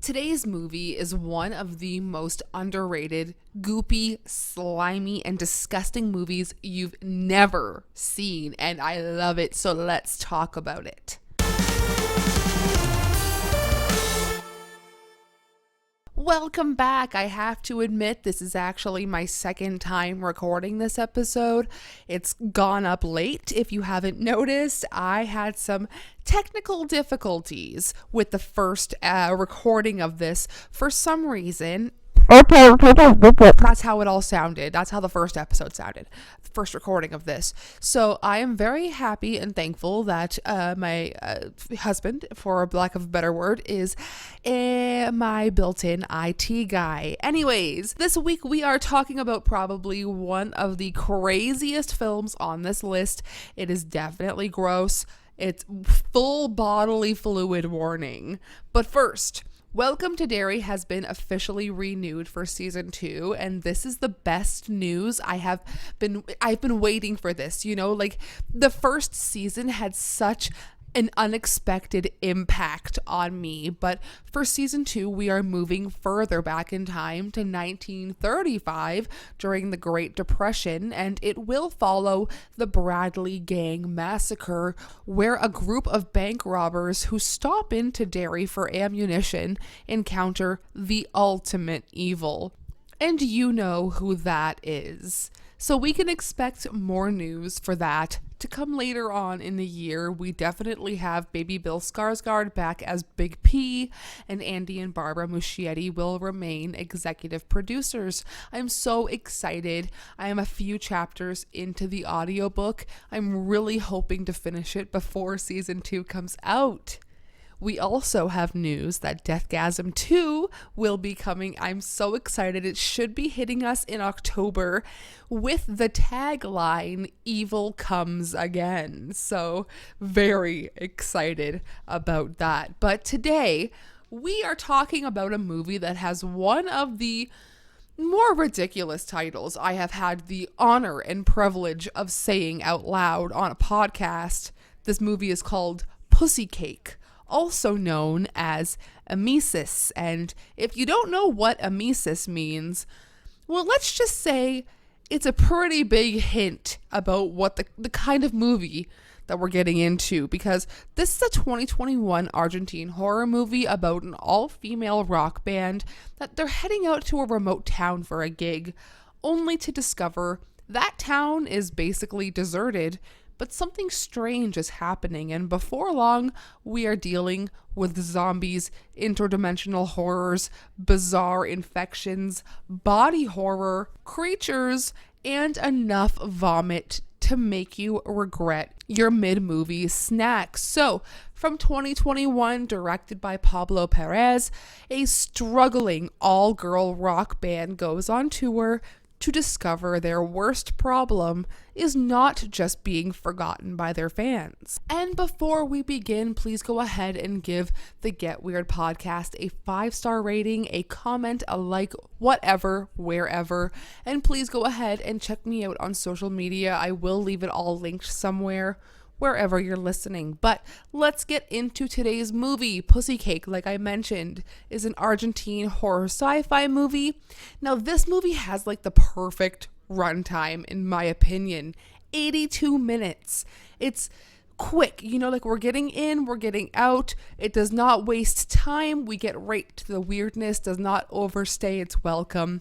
Today's movie is one of the most underrated, goopy, slimy, and disgusting movies you've never seen, and I love it, so let's talk about it. Welcome back. I have to admit, this is actually my second time recording this episode. It's gone up late. If you haven't noticed, I had some technical difficulties with the first recording of this for some reason. That's how it all sounded. That's how the first episode sounded. The first recording of this. So I am very happy and thankful that my husband, for lack of a better word, is my built-in IT guy. Anyways, this week we are talking about probably one of the craziest films on this list. It is definitely gross. It's full bodily fluid warning. But first, Welcome to Derry has been officially renewed for season 2, and this is the best news. I've been waiting for this, like the first season had such an unexpected impact on me, but for season 2 we are moving further back in time to 1935 during the Great Depression, and it will follow the Bradley Gang Massacre, where a group of bank robbers who stop into Derry for ammunition encounter the ultimate evil. And you know who that is. So we can expect more news for that to come later on in the year. We definitely have Baby Bill Skarsgård back as Big P, and Andy and Barbara Muschietti will remain executive producers. I'm so excited. I am a few chapters into the audiobook. I'm really hoping to finish it before season 2 comes out. We also have news that Deathgasm 2 will be coming. I'm so excited. It should be hitting us in October with the tagline, "Evil Comes Again." So very excited about that. But today we are talking about a movie that has one of the more ridiculous titles I have had the honor and privilege of saying out loud on a podcast. This movie is called PussyCake, also known as Emesis. And if you don't know what Emesis means, well, let's just say it's a pretty big hint about what the kind of movie that we're getting into, because this is a 2021 Argentine horror movie about an all-female rock band that they're heading out to a remote town for a gig, only to discover that town is basically deserted, but something strange is happening, and before long, we are dealing with zombies, interdimensional horrors, bizarre infections, body horror, creatures, and enough vomit to make you regret your mid-movie snack. So, from 2021, directed by Pablo Pares, a struggling all-girl rock band goes on tour to discover their worst problem is not just being forgotten by their fans. And before we begin, please go ahead and give the Get Weird podcast a 5-star rating, a comment, a like, whatever, wherever. And please go ahead and check me out on social media. I will leave it all linked somewhere, wherever you're listening. But let's get into today's movie. PussyCake, like I mentioned, is an Argentine horror sci-fi movie. Now, this movie has like the perfect runtime, in my opinion. 82 minutes. It's quick, like we're getting in, we're getting out. It does not waste time. We get right to the weirdness, does not overstay its welcome.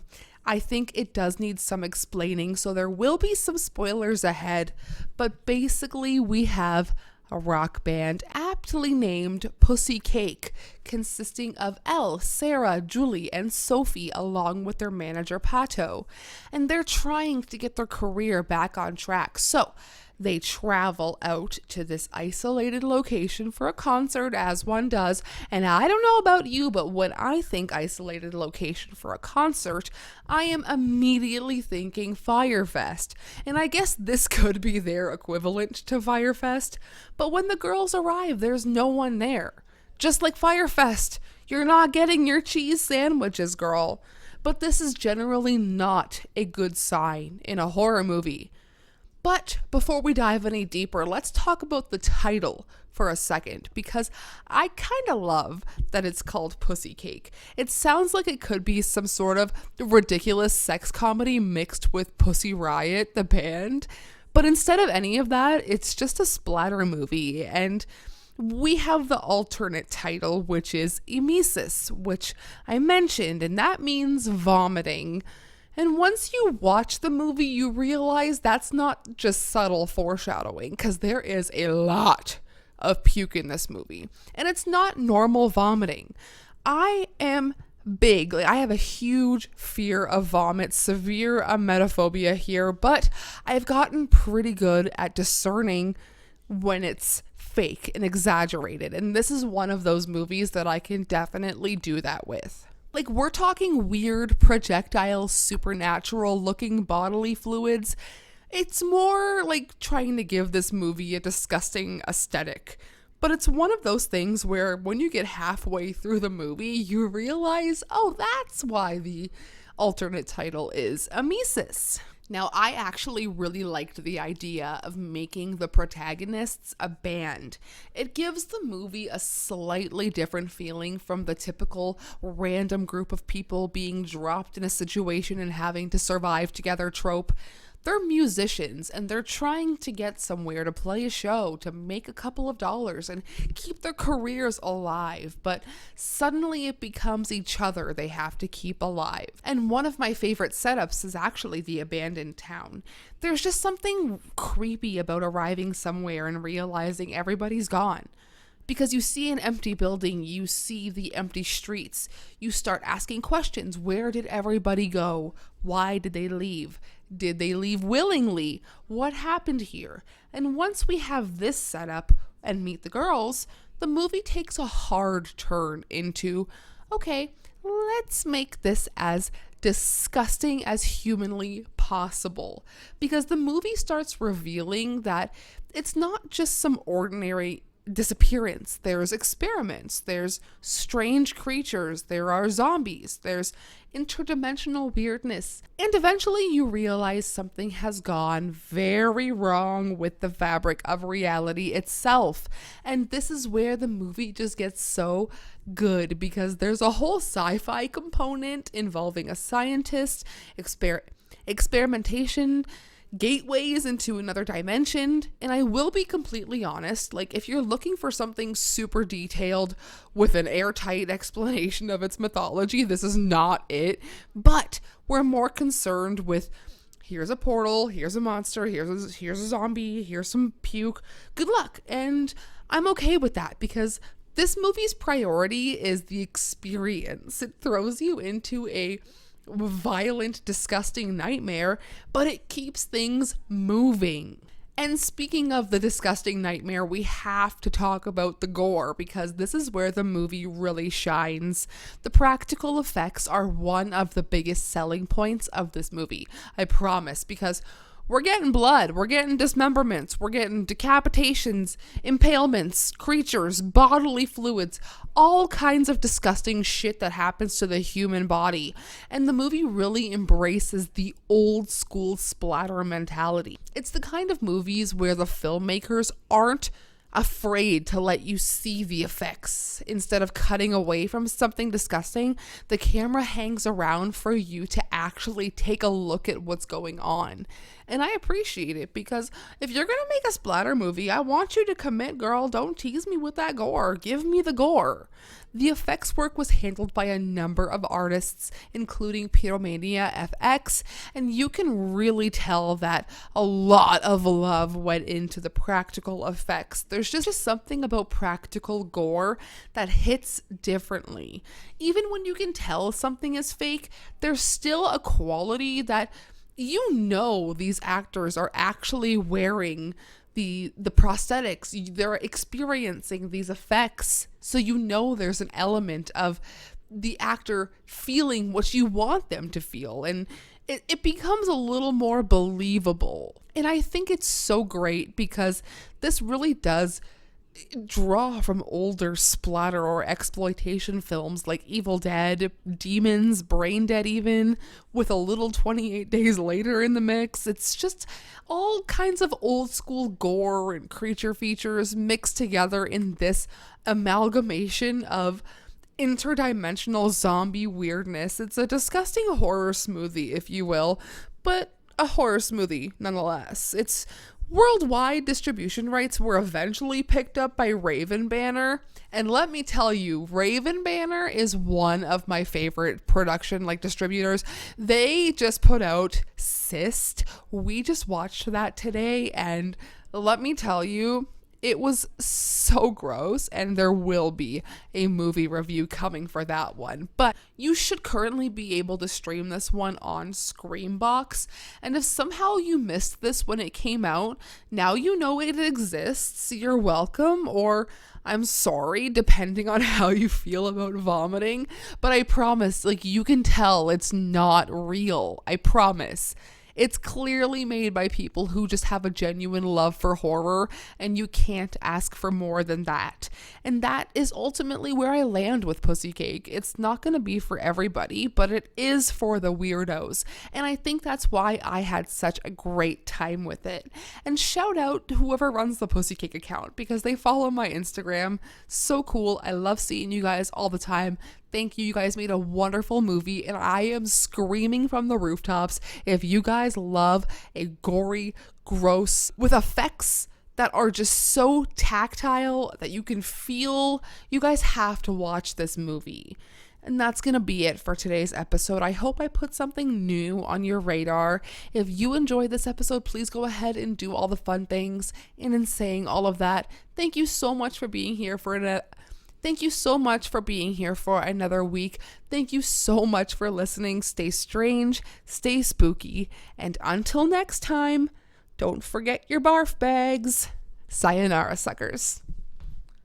I think it does need some explaining, so there will be some spoilers ahead, but basically we have a rock band aptly named PussyCake, consisting of Elle, Sarah, Julie, and Sophie, along with their manager Pato, and they're trying to get their career back on track. So they travel out to this isolated location for a concert, as one does. And I don't know about you, but when I think isolated location for a concert, I am immediately thinking Firefest. And I guess this could be their equivalent to Firefest. But when the girls arrive, there's no one there. Just like Firefest, you're not getting your cheese sandwiches, girl. But this is generally not a good sign in a horror movie. But before we dive any deeper, let's talk about the title for a second, because I kind of love that it's called PussyCake. It sounds like it could be some sort of ridiculous sex comedy mixed with Pussy Riot, the band. But instead of any of that, it's just a splatter movie. And we have the alternate title, which is Emesis, which I mentioned, and that means vomiting. And once you watch the movie, you realize that's not just subtle foreshadowing, because there is a lot of puke in this movie. And it's not normal vomiting. I am big. Like, I have a huge fear of vomit, severe emetophobia here, but I've gotten pretty good at discerning when it's fake and exaggerated. And this is one of those movies that I can definitely do that with. Like, we're talking weird projectile, supernatural looking bodily fluids. It's more like trying to give this movie a disgusting aesthetic. But it's one of those things where when you get halfway through the movie, you realize, oh, that's why the alternate title is Emesis. Now, I actually really liked the idea of making the protagonists a band. It gives the movie a slightly different feeling from the typical random group of people being dropped in a situation and having to survive together trope. They're musicians, and they're trying to get somewhere to play a show, to make a couple of dollars and keep their careers alive. But suddenly it becomes each other they have to keep alive. And one of my favorite setups is actually the abandoned town. There's just something creepy about arriving somewhere and realizing everybody's gone. Because you see an empty building, you see the empty streets, you start asking questions. Where did everybody go? Why did they leave? Did they leave willingly? What happened here? And once we have this setup and meet the girls, the movie takes a hard turn into, okay, let's make this as disgusting as humanly possible. Because the movie starts revealing that it's not just some ordinary disappearance. There's experiments, there's strange creatures, there are zombies, there's interdimensional weirdness, and eventually you realize something has gone very wrong with the fabric of reality itself. And this is where the movie just gets so good, because there's a whole sci-fi component involving a scientist, experimentation, gateways into another dimension. And I will be completely honest, like, if you're looking for something super detailed with an airtight explanation of its mythology, this is not it. But we're more concerned with, here's a portal, here's a monster, here's a zombie, here's some puke, good luck. And I'm okay with that, because this movie's priority is the experience. It throws you into a violent, disgusting nightmare, but it keeps things moving. And speaking of the disgusting nightmare, we have to talk about the gore, because this is where the movie really shines. The practical effects are one of the biggest selling points of this movie, I promise, because we're getting blood, we're getting dismemberments, we're getting decapitations, impalements, creatures, bodily fluids, all kinds of disgusting shit that happens to the human body. And the movie really embraces the old school splatter mentality. It's the kind of movies where the filmmakers aren't afraid to let you see the effects. Instead of cutting away from something disgusting, the camera hangs around for you to actually take a look at what's going on. And I appreciate it, because if you're gonna make a splatter movie, I want you to commit, girl. Don't tease me with that gore. Give me the gore. The effects work was handled by a number of artists, including Pyromania FX, and you can really tell that a lot of love went into the practical effects. There's just something about practical gore that hits differently. Even when you can tell something is fake, there's still a quality that, you know, these actors are actually wearing the prosthetics, they're experiencing these effects, so you know there's an element of the actor feeling what you want them to feel, and it becomes a little more believable. And I think it's so great, because this really does draw from older splatter or exploitation films like Evil Dead, Demons, Braindead even, with a little 28 Days Later in the mix. It's just all kinds of old school gore and creature features mixed together in this amalgamation of interdimensional zombie weirdness. It's a disgusting horror smoothie, if you will, but a horror smoothie nonetheless. Its worldwide distribution rights were eventually picked up by Raven Banner, and let me tell you, Raven Banner is one of my favorite production distributors. They just put out Cyst. We just watched that today, and let me tell you, it was so gross, and there will be a movie review coming for that one. But you should currently be able to stream this one on Screambox. And if somehow you missed this when it came out, now you know it exists. You're welcome, or I'm sorry, depending on how you feel about vomiting. But I promise, you can tell it's not real. I promise. It's clearly made by people who just have a genuine love for horror, and you can't ask for more than that. And that is ultimately where I land with PussyCake. It's not going to be for everybody, but it is for the weirdos. And I think that's why I had such a great time with it. And shout out to whoever runs the PussyCake account, because they follow my Instagram. So cool. I love seeing you guys all the time. Thank you. You guys made a wonderful movie, and I am screaming from the rooftops. If you guys love a gory, gross, with effects that are just so tactile that you can feel, you guys have to watch this movie. And that's going to be it for today's episode. I hope I put something new on your radar. If you enjoyed this episode, please go ahead and do all the fun things. And in saying all of that, thank you so much for being here for Thank you so much for being here for another week. Thank you so much for listening. Stay strange, stay spooky, and until next time, don't forget your barf bags. Sayonara, suckers.